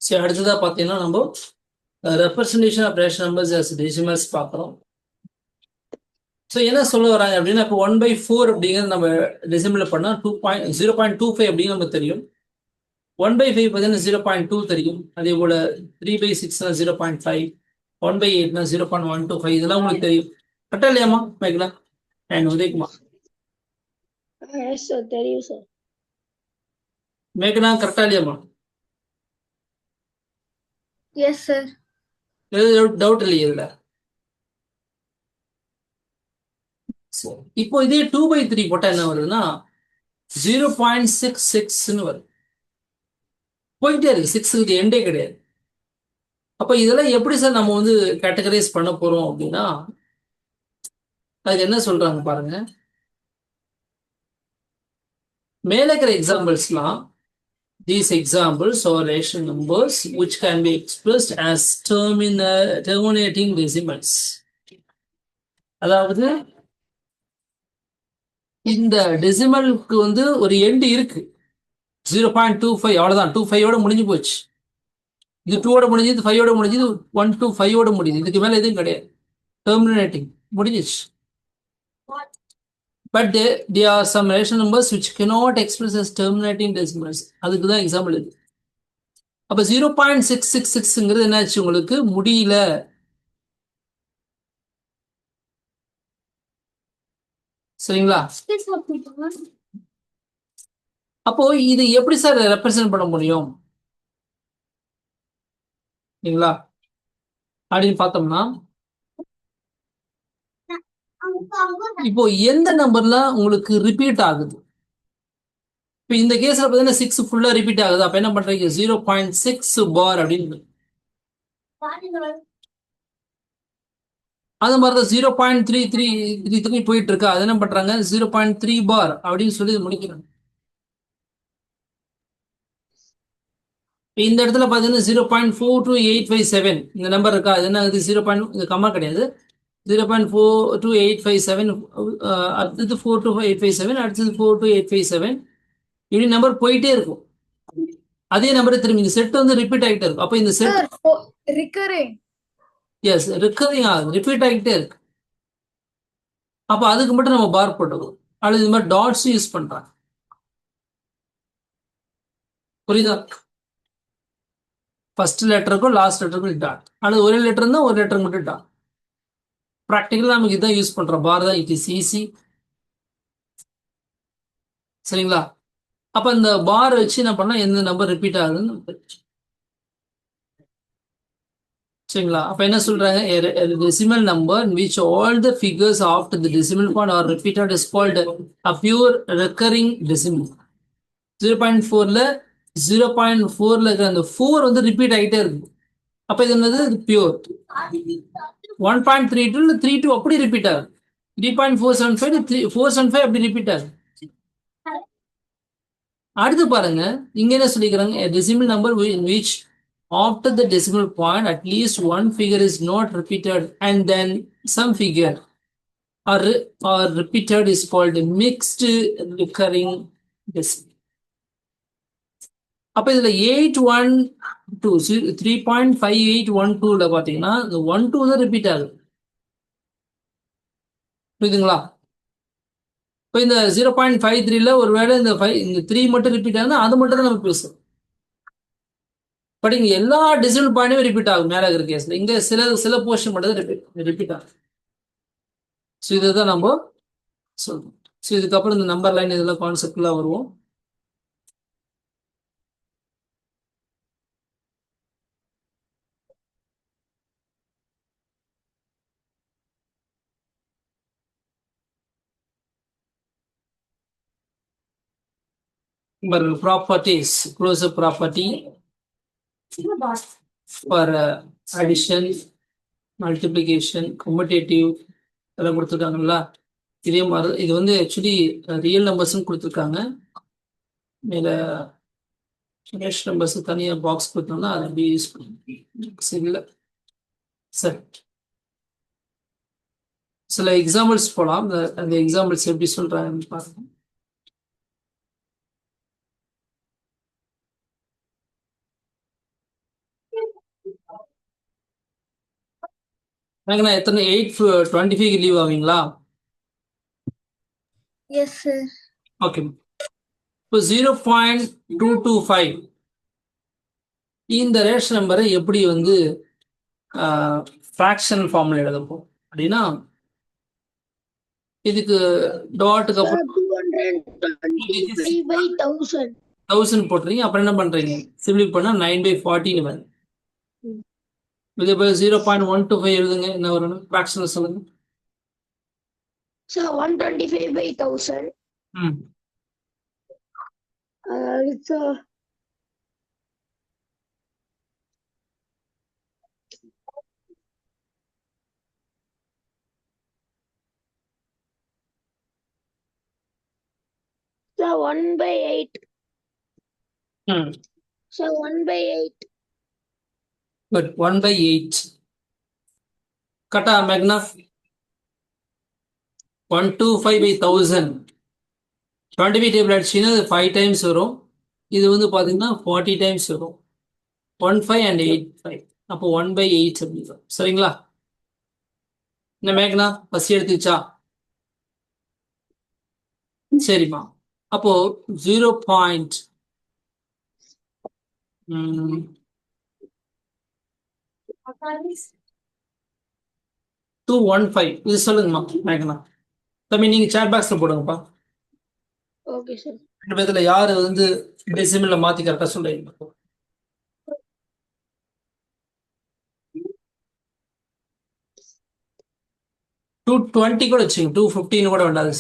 சரி, அடுத்ததா பார்த்தீங்கன்னா நம்ம representation of rational numbers as decimals பார்க்குறோம். ஸோ என்ன சொல்ல வராங்க அப்படின்னா, இப்போ 1/4 அப்படிங்கிறது நம்ம டெசிமலில் பண்ணால் 0.25 அப்படின்னு நமக்கு தெரியும். 1/5 பார்த்தீங்கன்னா 0.2 தெரியும். அதே போல் 3/6 0.5, 1/8 0.125 இதெல்லாம் உங்களுக்கு தெரியும். கரெக்டா இல்லையாம்மா Mekala and Udayakumar? Yes sir, தெரியும் சார். மேகனா கரெக்டா இல்லையாம்மா? Yes sir. எதுவும் டவுட் இல்லையா இதுல? இப்போ இதே 2/3 போட்டா என்ன வருதுன்னா 0.66 வருது. போயிட்டே இருக்கு, 6க்கு எண்டே கிடையாது. அப்ப இதெல்லாம் எப்படி சார் நம்ம வந்து கேட்டகரைஸ் பண்ண போறோம் அப்படின்னா, அதுக்கு என்ன சொல்றாங்க பாருங்க. மேல இருக்கிற எக்ஸாம்பிள்ஸ்லாம், these examples are rational numbers which can be expressed as terminating decimals. அதாவது இந்த டெசிமலுக்கு வந்து ஒரு எண்டு இருக்கு, 0.25 அவ்வளவுதான். 25 முடிஞ்சு போச்சு. இது 2 முடிஞ்சது, 5 முடிஞ்சது, 1 to 5 முடியுது. இதுக்கு மேல எதுவும் கிடையாது. டெர்மினேட்டிங் முடிஞ்சிச்சு. But there are some rational numbers which cannot express as terminating decimals. அதுக்கு தான் எக்ஸாம்பிள் இது. அப்ப 0.666ங்கிறது என்னாச்சு உங்களுக்கு? முடியல. சரிங்களா? அப்போ இது எப்படி சார் ரெப்ரசென்ட் பண்ண முடியும் சரிங்களா அப்படின்னு பார்த்தோம்னா, இப்போ எந்த நம்பர்லாம் உங்களுக்கு ரிப்பீட் ஆகுது? இப்போ இந்த கேஸ்ல பார்த்தீங்கன்னா 6 ஃபுல்லா ரிப்பீட் ஆகுது. அப்ப என்ன பண்றீங்க? 0.6 பார் அப்படின்னு. அது மாதிரி தான் 0.3333 போயிட்டு இருக்கா. அது என்ன பண்றாங்க? 0.3 பார் அப்படின்னு சொல்லி முடிக்கிறாங்க. இந்த இடத்துல பாத்தீங்கன்னா 0.42857 இந்த நம்பர் இருக்கா. அது என்ன? இது 0. கம்மா கிடையாது. 0.42857, அடுத்தது 42857, அடுத்தது 42857, இப்படி நம்பர் போயிட்டே இருக்கும். அதே நம்பர் திரும்பி இந்த செட் வந்து ரிப்பீட் ஆகிட்டே இருக்கும். அப்ப இந்த செட் ரிகரிங், எஸ் ரிகரிங் ஆகுது, ரிப்பீட் ஆகிட்டே இருக்கு. அப்ப அதுக்கு மட்டும் நம்ம பார் போட்டுக்கணும், அல்லது இந்த மாதிரி டாட்ஸ் யூஸ் பண்றாங்க. புரியுதா? ஃபர்ஸ்ட் லெட்டருக்கும் லாஸ்ட் லெட்டருக்கும் டாட், அல்லது ஒரே லெட்டர் இருந்தா ஒரு லெட்டர் மட்டும் டாட். ப்ராக்டிக்கலா நமக்கு இதான் யூஸ் பண்றோம். பார் தான் இட் இஸ் ஈஸி. சரிங்களா? அப்ப இந்த பார் வச்சு என்ன பண்ணா எந்த நம்பர் ரிப்பீட் ஆகுதுன்னு. சரிங்களா? அப்ப என்ன சொல்றாங்க? A decimal number in which all the figures after the decimal point are repeated is called a pure recurring decimal. 0.4ல 0.4ல இருக்கிற அந்த 4 வந்து ரிப்பீட் ஆகிட்டே இருக்கு. அப்ப இது என்னது? பியூர். 1.32 32 அப்படி ரிப்பீட் ஆகுது. 3.475 475 அப்படி ரிப்பீட் ஆகுது. அடுத்து பாருங்க, இங்க என்ன சொல்லிக்கிறாங்க? A decimal number in which after the decimal point at least one figure is not repeated and then some figure or repeated is called mixed recurring decimal. அப்ப இதுல 3.5812ல பாத்தீங்கன்னா 1 2 தான் ரிப்பீட் ஆகுது. புரியுதுங்களா? இப்போ இந்த 0.53ல ஒருவேளை இந்த 3 மட்டும் ரிப்பீட் ஆகுதுன்னா அது மட்டும் தான் நம்ம பேசுறோம். பட் இங்க எல்லா டெசிமல் பாயிண்ட்டுமே ரிப்பீட் ஆகும் மேல இருக்கிற கேஸ்ல. இங்க சில போர்ஷன் மட்டும் தான் ரிப்பீட் ஆகும். ஸோ இதுதான் நம்ம சொல்றோம். ஸோ இதுக்கப்புறம் இந்த நம்பர் லைன் இதெல்லாம் கான்செப்ட்லாம் வருவோம். Properties, closer property for addition, multiplication, commutative இதெல்லாம் கொடுத்துருக்காங்களா? இதே மாதிரி இது வந்து ஆக்சுவலி ரியல் நம்பர்ஸ்ன்னு கொடுத்துருக்காங்க. மேல ரேஷனல் நம்பர்ஸ் தனியாக பாக்ஸ் கொடுத்தோம்னா அதை அப்படியே யூஸ் பண்ணுங்க. சரிங்களா? சரி, சில எக்ஸாம்பிள்ஸ் போலாம். அந்த எக்ஸாம்பிள்ஸ் எப்படி சொல்றாங்கன்னு பாருங்க. மேகனா எத்தனை 8:25 லீவ் ஆவீங்களா? Yes, sir. ஓகே. இப்போ 0.225 இந்த ரேஷன் நம்பரை எப்படி வந்து ஃப்ராக்ஷன் ஃபார்ம்ல எழுதப்போம் அப்படின்னா, இதுக்கு டாட்டுக்கு Sir, அப்புறம் 225 by 1000. 1000 போட்டுறீங்க. அப்புறம் என்ன பண்றீங்க? சிம்பிளி பண்ணா 9/40 வருது. இதே போல 0.125 எழுதுங்க. என்ன வரணும்? ஃப்ராக்ஷன் சொல்லுங்க. Sir, 125 by 1000. ம் It's Sir, 1 by 8. ம் Sir, 1 by 8. பட் 1/8 கட்டா மேக்னா 125/1000 25 டேபிள் அடிச்சிங்கன்னா அது 5 டைம்ஸ் வரும். இது வந்து பார்த்தீங்கன்னா 40 டைம்ஸ் வரும். 15 and 85 அப்போ 1/8 அப்படின்னு வரும். சரிங்களா? என்ன மேக்னா பசி எடுத்துச்சா? சரிம்மா. அப்போ 0.215 இது சொல்லுங்கம்மா மேக்னா. தம்பி நீங்க சேட் பாக்ஸ்ல போடுங்கப்பா. Okay, sir. ரெண்டு பேர்த்துல யாரு வந்து டெசிமல்ல மாத்தி கரெக்டா சொல்றீங்க? 220 கூட வச்சுங்க. 215 கூட வேண்டாது.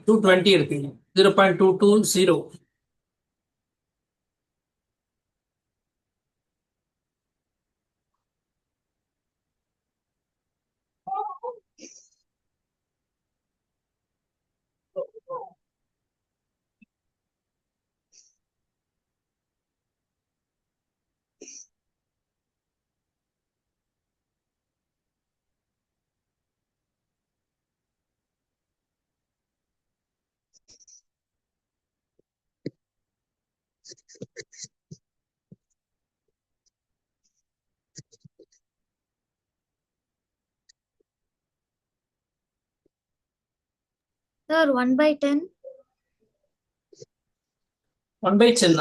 220 எடுத்தீங்க. 0.220. Sir, 1 by 10. 1/10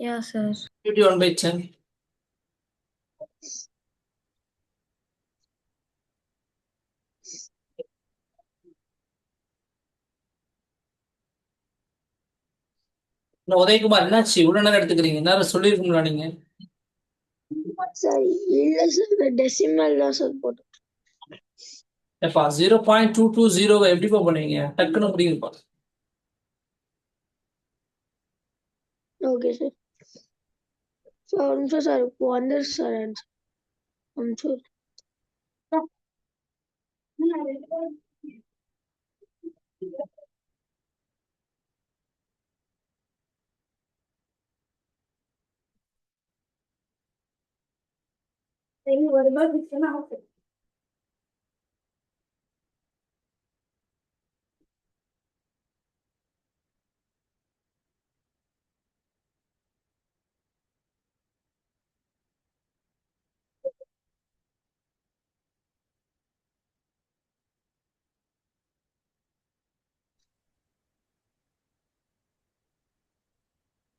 Yeah, sir. 1/10. Udhayakumar என்னாச்சு இவ்வளவு நேரம் எடுத்துக்கிறீங்க? நேரம் சொல்லியிருக்கீங்களா நீங்க? Sir, இல்ல sir, டெசிமல் தான் சார் போட்டோம். எப்பா 0.220 எப்படிப்பா பண்ணுவீங்க? டக்குன்னு முடியுங்கப்பா. Okay sir. சார் ஒரு நிமிஷம் சார், இப்போ வந்துருச்சு சார் ஆன்சர். ஒரு நிமிஷம்.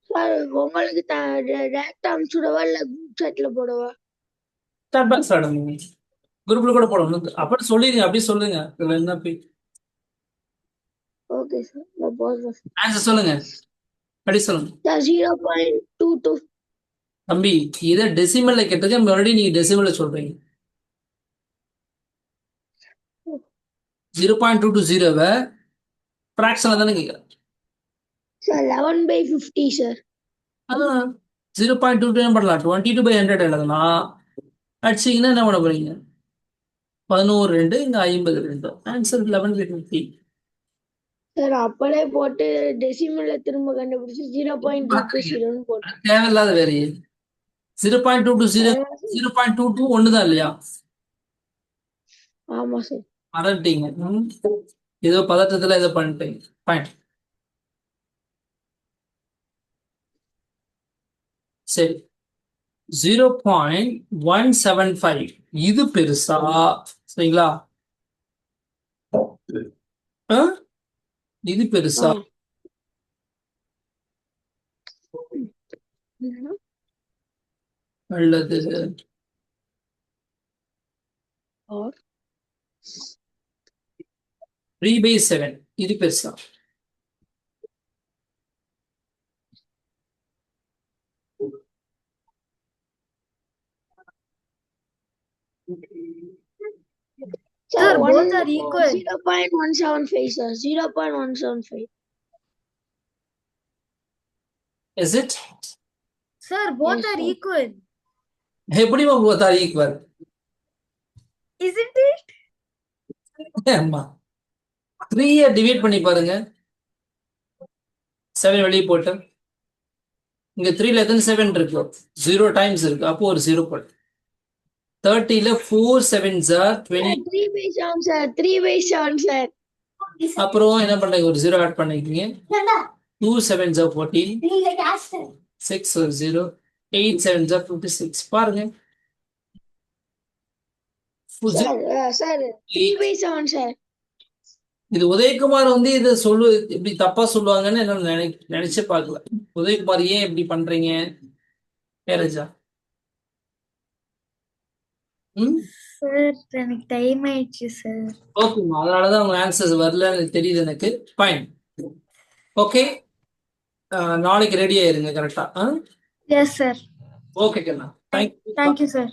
சார் உங்களுக்கு டேரக்டா அனுப்பிச்சுடவா இல்ல குரூப் சாட்ல போடவா? சேட் பாக்ஸ் ஆடுங்க. குரூப்ல கூட போடணும். அப்படி சொல்லிடுங்க. அப்படியே சொல்லுங்க. இதுல என்ன போய் ஓகே சார், நான் போடுறேன். ஆன்சர் சொல்லுங்க. அப்படி சொல்லுங்க. சார் 0.22. தம்பி இதை டெசிமல்ல கேட்டது மறுபடியும் நீங்க டெசிமல்ல சொல்றீங்க. 0.220 ஃபிராக்ஷன்ல தானே கேட்குறேன். Sir 11 by 50 sir. அதான் 0.22 பண்ணலாம். 22/100 எழுதலாம். அடிச்சீங்கன்னா என்ன பண்ண போறீங்க? 11 இங்க 52. ஆன்சர் 11/50. சார் அப்படியே போட்டு டெசிமல்ல திரும்ப கண்டுபிடிச்சு 0.220 போட்டேன். தேவையில்லாத வேறையே. 0.220 0.22 ஒண்ணுதான் இல்லையா? ஆமா சார். மறந்துட்டீங்க. ஏதோ பதட்டத்துல ஏதோ பண்ணிட்டீங்க. ஃபைன். சரி 0.175 இது பெருசா சரிங்களா ஆ? இது பெருசா அல்லது or 3/7 இது பெருசா sir, Sir, both are equal. 0.175 sir, 0.175. Is it? Sir, both Yes, are sir. equal. எப்படிமா both are equal? Isn't it? ஆமா 3 டிவைட் பண்ணி பாருங்க 7 வெளியே போட்டு இங்க 3ல எத்தனை 7 இருக்கு 0 டைம்ஸ் இருக்கு அப்போ ஒரு 0 போட்டு 30ல 4 7s are 20 3/7 sir, 3/7 sir. அப்புறம் என்ன பண்றீங்க ஒரு 0 ஆட் பண்ணிக்கீங்க 2 7s are 14 6 ஒரு 0 8 7s are 56 பாருங்க Sir, sir, 3/7 sir. இது உதயகுமார் வந்து இதை சொல்லு இப்படி தப்பா சொல்லுவாங்கன்னு என்ன நினைச்சே பார்க்கல உதயகுமார் ஏன் இப்படி பண்றீங்க பேரஜா சார் எனக்கு டைம் ஆயிடுச்சு சார். ஓகேம்மா அதனாலதான் உங்க ஆன்சர்ஸ் வரலன்னு தெரியுது எனக்கு ஃபைன் ஓகே நாளைக்கு ரெடி ஆயிருங்க கரெக்டா எஸ் சார். ஓகே கண்ணா தேங்க்யூ தேங்க்யூ சார்.